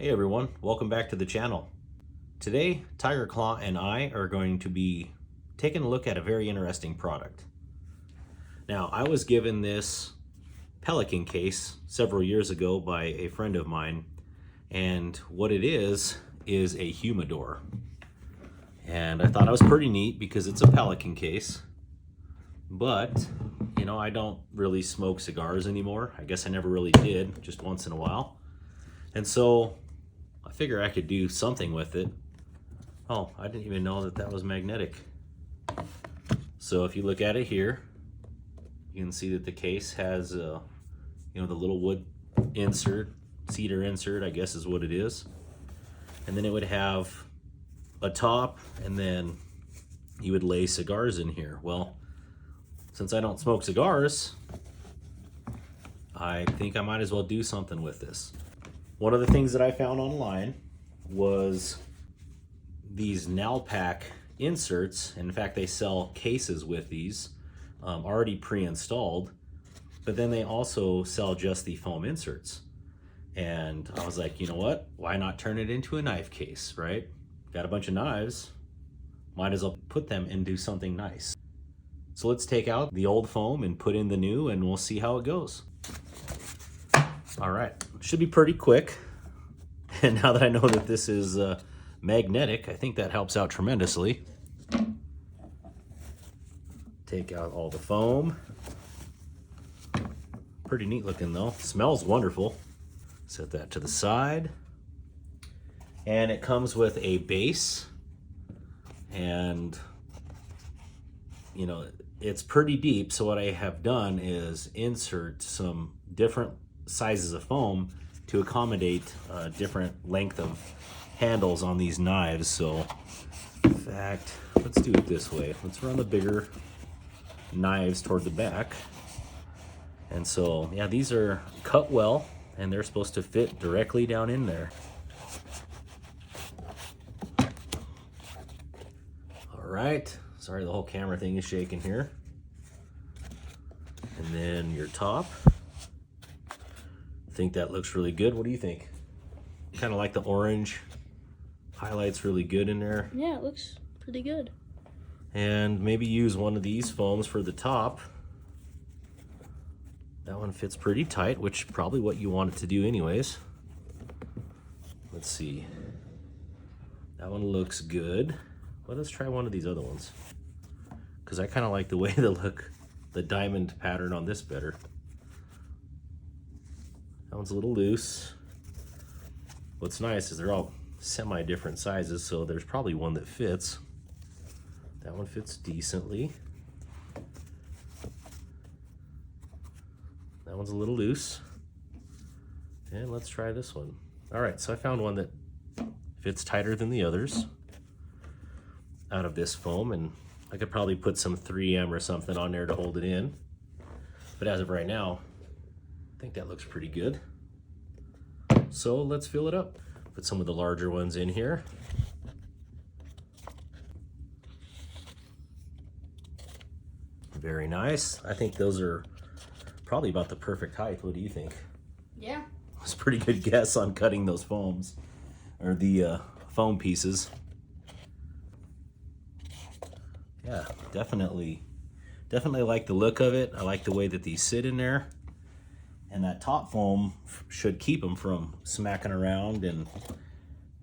Hey everyone, welcome back to the channel. Today, Tiger Claw and I are going to be taking a look at a very interesting product. Now, I was given this Pelican case several years ago by a friend of mine, and what it is a humidor. And I thought it was pretty neat because it's a Pelican case, but you know, I don't really smoke cigars anymore. I guess I never really did, just once in a while. And so I figure I could do something with it. Oh, I didn't even know that that was magnetic. So if you look at it here, you can see that the case has, you know, the little wood insert, cedar insert, I guess is what it is. And then it would have a top, and then you would lay cigars in here. Well, since I don't smoke cigars, I think I might as well do something with this. One of the things that I found online was these Nalpak inserts. In fact, they sell cases with these already pre-installed, but then they also sell just the foam inserts. And I was like, you know what? Why not turn it into a knife case, right? Got a bunch of knives, might as well put them into something nice. So let's take out the old foam and put in the new, and we'll see how it goes. All right, should be pretty quick. And now that I know that this is magnetic, I think that helps out tremendously. Take out all the foam. Pretty neat looking though, smells wonderful. Set that to the side. And it comes with a base, and you know, it's pretty deep. So what I have done is insert some different sizes of foam to accommodate different length of handles on these knives. So in fact, let's do it this way. Let's run the bigger knives toward the back. And so yeah, these are cut well, and they're supposed to fit directly down in there. All right, sorry the whole camera thing is shaking here. And then your top. I think that looks really good. What do you think? Kind of like the orange. Highlights really good in there. Yeah, it looks pretty good. And maybe use one of these foams for the top. That one fits pretty tight, which is probably what you want it to do anyways. Let's see. That one looks good. Well, let's try one of these other ones, because I kind of like the way they look, the diamond pattern on this better. That one's a little loose. What's nice is they're all semi-different sizes, so there's probably one that fits. That one fits decently. That one's a little loose. And let's try this one. All right, so I found one that fits tighter than the others out of this foam, and I could probably put some 3M or something on there to hold it in. But as of right now, I think that looks pretty good. So let's fill it up. Put some of the larger ones in here. Very nice. I think those are probably about the perfect height. What do you think? Yeah. It's a pretty good guess on cutting those foams, or the foam pieces. Yeah, definitely like the look of it. I like the way that these sit in there. And that top foam should keep them from smacking around and,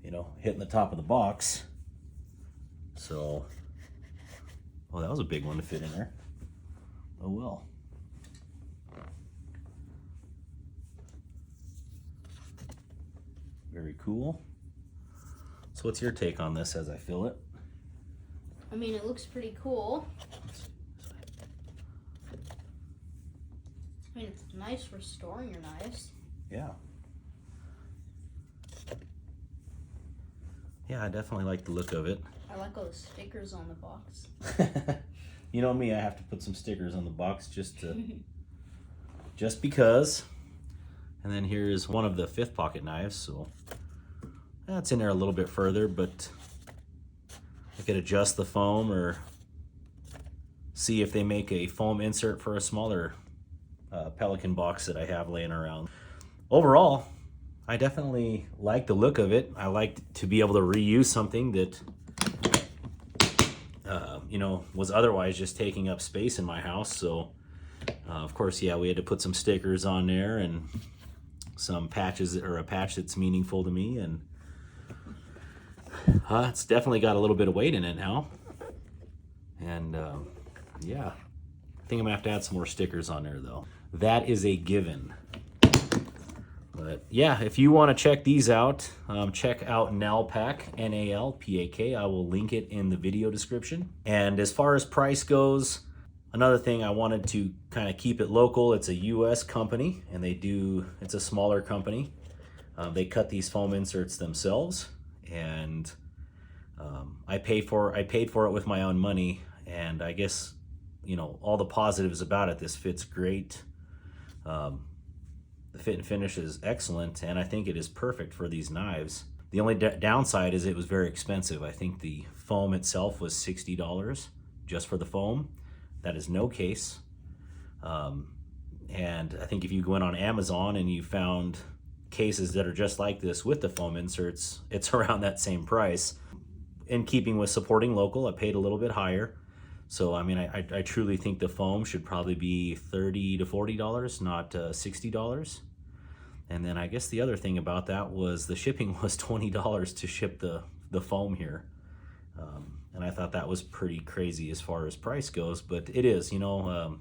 you know, hitting the top of the box. So, oh, that was a big one to fit in there. Oh well. Very cool. So what's your take on this as I fill it? I mean, it looks pretty cool. I mean, it's nice for storing your knives. Yeah. Yeah, I definitely like the look of it. I like all the stickers on the box. You know me, I have to put some stickers on the box just because. And then here's one of the 5th pocket knives, so that's in there a little bit further, but I could adjust the foam or see if they make a foam insert for a smaller Pelican box that I have laying around. Overall, I definitely like the look of it. I like to be able to reuse something that, you know, was otherwise just taking up space in my house. So, of course, yeah, we had to put some stickers on there and some patches, or a patch that's meaningful to me. And it's definitely got a little bit of weight in it now. And yeah, I think I'm gonna have to add some more stickers on there though. That is a given. But yeah, if you want to check these out, check out Nalpak, Nalpak. I will link it in the video description. And as far as price goes, another thing, I wanted to kind of keep it local. It's a US company, and it's a smaller company. They cut these foam inserts themselves, and I paid for it with my own money. And I guess, you know, all the positives about it, this fits great. The fit and finish is excellent, and I think it is perfect for these knives. The only downside is it was very expensive. I think the foam itself was $60 just for the foam. That is no case. And I think if you go in on Amazon and you found cases that are just like this with the foam inserts, it's around that same price. In keeping with supporting local, I paid a little bit higher. So, I mean, I truly think the foam should probably be $30 to $40, not $60. And then I guess the other thing about that was the shipping was $20 to ship the foam here. And I thought that was pretty crazy as far as price goes, but it is, you know,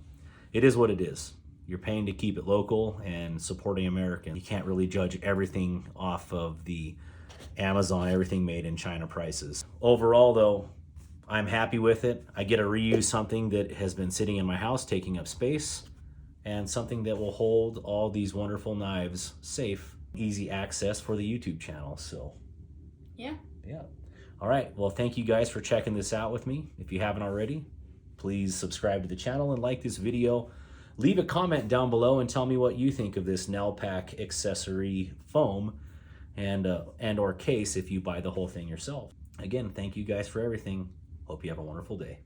it is what it is. You're paying to keep it local and supporting American. You can't really judge everything off of the Amazon, everything made in China prices. Overall though, I'm happy with it. I get to reuse something that has been sitting in my house taking up space, and something that will hold all these wonderful knives safe, easy access for the YouTube channel. So Yeah. All right, well, thank you guys for checking this out with me. If you haven't already, please subscribe to the channel and like this video. Leave a comment down below and tell me what you think of this Nalpak accessory foam and or case if you buy the whole thing yourself. Again, thank you guys for everything. Hope you have a wonderful day.